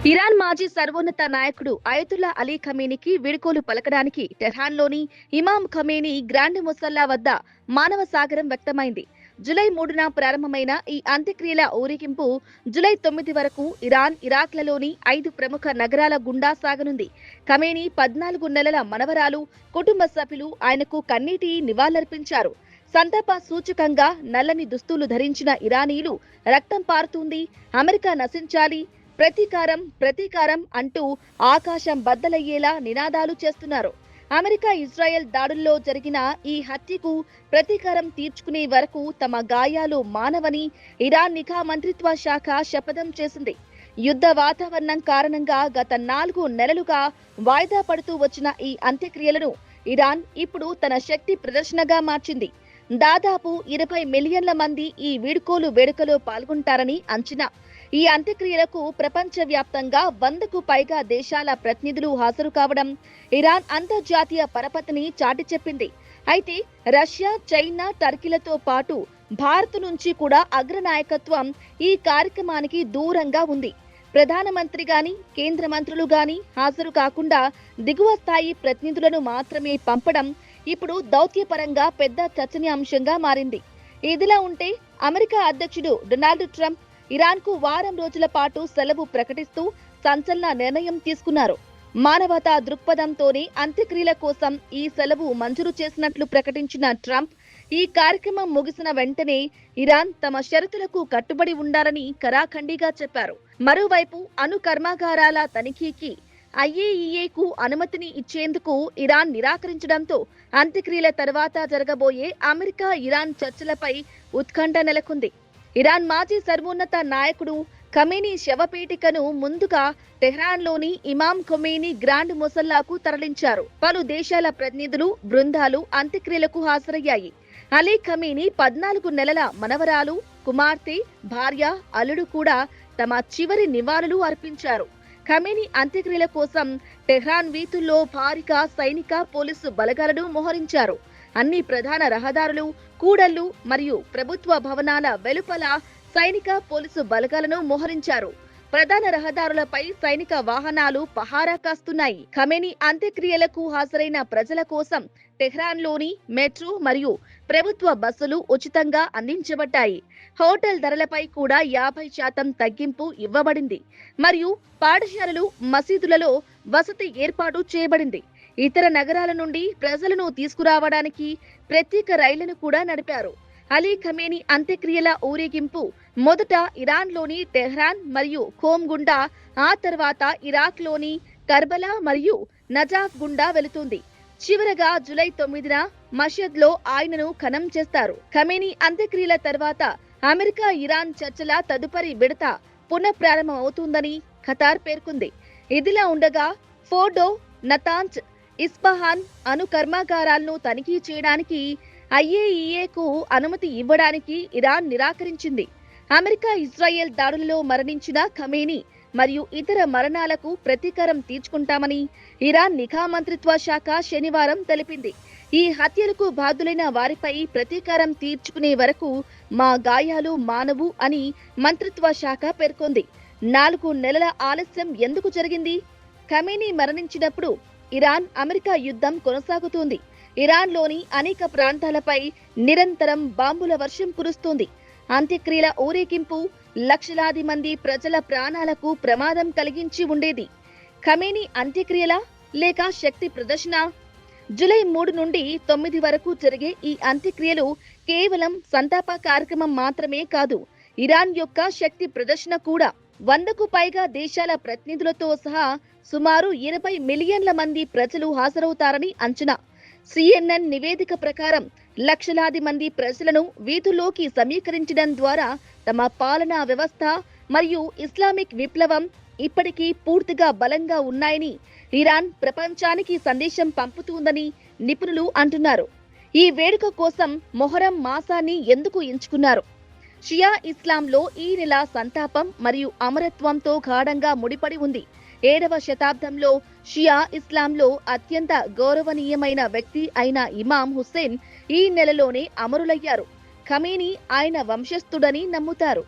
Iran మాజీ సర్వోన్నత నాయకుడు అయతుల్లా అలీ ఖమేనీకి వీడ్కోలు పలకడానికి టెహ్రాన్లోని ఇమాం ఖమేనీ గ్రాండ్ ముసల్లా వద్ద మానవ సాగరం వ్యక్తమైంది. జూలై 3న ప్రారంభమైన ఈ అంత్యక్రియల ఊరేగింపు జూలై 9 వరకు ఇరాన్, ఇరాక్లలోని 5 ప్రముఖ నగరాల గుండా సాగనుంది. ఖమేనీ 14 నెలల మనవరాలు, కుటుంబ సభ్యులు ఆయనకు కన్నీటి నివాళులర్పించారు. సంతాప సూచకంగా నల్లని దుస్తులు ధరించిన ఇరానీయులు రక్తం పారుతుంది, అమెరికా నశించాలి, ప్రతీకారం ప్రతీకారం అంటూ ఆకాశం బద్దలయ్యేలా నినాదాలు చేస్తున్నారు. అమెరికా ఇజ్రాయెల్ దాడుల్లో జరిగిన ఈ హత్యకు ప్రతీకారం తీర్చుకునే వరకు తమ గాయాలు మానవని ఇరాన్ నిఘా మంత్రిత్వ శాఖ శపథం చేసింది. యుద్ధ వాతావరణం కారణంగా గత 4 నెలలుగా వాయిదా పడుతూ వచ్చిన ఈ అంత్యక్రియలను ఇరాన్ ఇప్పుడు తన శక్తి ప్రదర్శనగా మార్చింది. దాదాపు 20 మిలియన్ల మంది ఈ వీడ్కోలు వేడుకలో పాల్గొంటారని అంచనా. ఈ అంత్యక్రియలకు ప్రపంచవ్యాప్తంగా 100కు పైగా దేశాల ప్రతినిధులు హాజరు కావడం ఇరాన్ అంతర్జాతీయ పరపతిని చాటి చెప్పింది. అయితే రష్యా, చైనా, టర్కీలతో పాటు భారత్ నుంచి కూడా అగ్రనాయకత్వం ఈ కార్యక్రమానికి దూరంగా ఉంది. ప్రధానమంత్రి గాని, కేంద్ర మంత్రులు గాని హాజరు కాకుండా దిగువ స్థాయి ప్రతినిధులను మాత్రమే పంపడం ఇప్పుడు దౌత్యపరంగా పెద్ద చర్చనీయాంశంగా మారింది. ఇదిలా ఉంటే అమెరికా అధ్యక్షుడు డొనాల్డ్ ట్రంప్ ఇరాన్కు వారం రోజుల పాటు సెలవు ప్రకటిస్తూ సంచలన నిర్ణయం తీసుకున్నారు. మానవతా దృక్పథంతోనే అంత్యక్రియల కోసం ఈ సెలవు మంజూరు చేసినట్లు ప్రకటించిన ట్రంప్ ఈ కార్యక్రమం ముగిసిన వెంటనే ఇరాన్ తమ షరతులకు కట్టుబడి ఉండాలని ఖరాఖండిగా చెప్పారు. మరోవైపు అణు కర్మాగారాల తనిఖీకి ఐఏఈఏకు అనుమతిని ఇచ్చేందుకు ఇరాన్ నిరాకరించడంతో అంత్యక్రియల తర్వాత జరగబోయే అమెరికా ఇరాన్ చర్చలపై ఉత్కంఠ నెలకొంది. ఇరాన్ మాజీ సర్వోన్నత నాయకుడు ఖమేనీ శవపేటికను ముందుగా టెహ్రాన్లోని ఇమాం ఖొమేనీ గ్రాండ్ ముసల్లాకు తరలించారు. పలు దేశాల ప్రతినిధులు, బృందాలు అంత్యక్రియలకు హాజరయ్యాయి. అలీ ఖమేనీ 14 నెలల మనవరాలు, కుమార్తె, భార్య, అల్లుడు కూడా తమ చివరి నివాళులు అర్పించారు. ఖమేనీ అంత్యక్రియల కోసం టెహ్రాన్ వీధుల్లో భారీగా సైనిక, పోలీసు బలగాలను మోహరించారు. అన్ని ప్రధాన రహదారులు, కూడళ్లు మరియు ప్రభుత్వ భవనాల వెలుపల సైనిక, పోలీసు బలగాలను మోహరించారు. ప్రధాన రహదారులపై సైనిక వాహనాలు పహారా కాస్తున్నాయి. ఖమేనీ అంత్యక్రియలకు హాజరైన ప్రజల కోసం టెహ్రాన్లోని మెట్రో మరియు ప్రభుత్వ బస్సులు ఉచితంగా అందించబడ్డాయి. హోటల్ ధరలపై కూడా 50% తగ్గింపు ఇవ్వబడింది మరియు పాఠశాలలు, మసీదులలో వసతి ఏర్పాటు చేయబడింది. ఇతర నగరాల నుండి ప్రజలను తీసుకురావడానికి ప్రత్యేక రైళ్లను కూడా నడిపారు. అలీ ఖమేనీ అంత్యక్రియల ఊరేగింపు మొదట ఇరాన్లోని టెహ్రాన్ మరియు ఖోమ్ గుండా, ఆ తర్వాత ఇరాక్లోని కర్బలా మరియు నజాఫ్ గుండా వెళుతుంది. చివరగా జూలై 9న మషద్లో ఆయనను ఖననం చేస్తారు. ఖమేనీ అంత్యక్రియల తర్వాత అమెరికా ఇరాన్ చర్చల తదుపరి విడత పునఃప్రారంభమవుతుందని ఖతార్ పేర్కొంది. ఇదిలా ఉండగా ఫోర్డో, నతాంజ్, ఇస్ఫహాన్ అణు కర్మాగారాలను తనిఖీ చేయడానికి ఐఏఈఏకు అనుమతి ఇవ్వడానికి ఇరాన్ నిరాకరించింది. అమెరికా ఇజ్రాయెల్ దాడులలో మరణించిన ఖమేనీ మరియు ఇతర మరణాలకు ప్రతీకారం తీర్చుకుంటామని ఇరాన్ నిఘా మంత్రిత్వ శాఖ శనివారం తెలిపింది. ఈ హత్యలకు బాధ్యులైన వారిపై ప్రతీకారం తీర్చుకునే వరకు మా గాయాలు మానవు అని మంత్రిత్వ శాఖ పేర్కొంది. 4 నెలల ఆలస్యం ఎందుకు జరిగింది? ఖమేనీ మరణించినప్పుడు ఇరాన్, అమెరికా యుద్ధం కొనసాగుతోంది. ఇరాన్లోని అనేక ప్రాంతాలపై నిరంతరం బాంబుల వర్షం కురుస్తోంది. అంత్యక్రియల ఊరేగింపు లక్షలాది మంది ప్రజల ప్రాణాలకు ప్రమాదం కలిగించి ఉండేది. ఖమేనీ అంత్యక్రియల లేక శక్తి ప్రదర్శన? జూలై 3 నుండి 9 వరకు జరిగే ఈ అంత్యక్రియలు కేవలం సంతాప కార్యక్రమం మాత్రమే కాదు, ఇరాన్ యొక్క శక్తి ప్రదర్శన కూడా. 100కు పైగా దేశాల ప్రతినిధులతో సహా సుమారు 20 మిలియన్ల మంది ప్రజలు హాజరవుతారని అంచనా. CNN నివేదిక ప్రకారం లక్షలాది మంది ప్రజలను వీధుల్లోకి సమీకరించడం ద్వారా తమ పాలనా వ్యవస్థ మరియు ఇస్లామిక్ విప్లవం ఇప్పటికీ పూర్తిగా బలంగా ఉన్నాయని ఇరాన్ ప్రపంచానికి సందేశం పంపుతుందని నిపుణులు అంటున్నారు. ఈ వేడుక కోసం మొహరం మాసాన్ని ఎందుకు ఎంచుకున్నారు? షియా ఇస్లాంలో ఈ నెల సంతాపం మరియు అమరత్వంతో గాఢంగా ముడిపడి ఉంది. 7వ శతాబ్దంలో షియా ఇస్లాంలో అత్యంత గౌరవనీయమైన వ్యక్తి అయిన ఇమాం హుస్సేన్ ఈ నెలలోనే అమరులయ్యారు. ఖమేనీ ఆయన వంశస్థుడని నమ్ముతారు.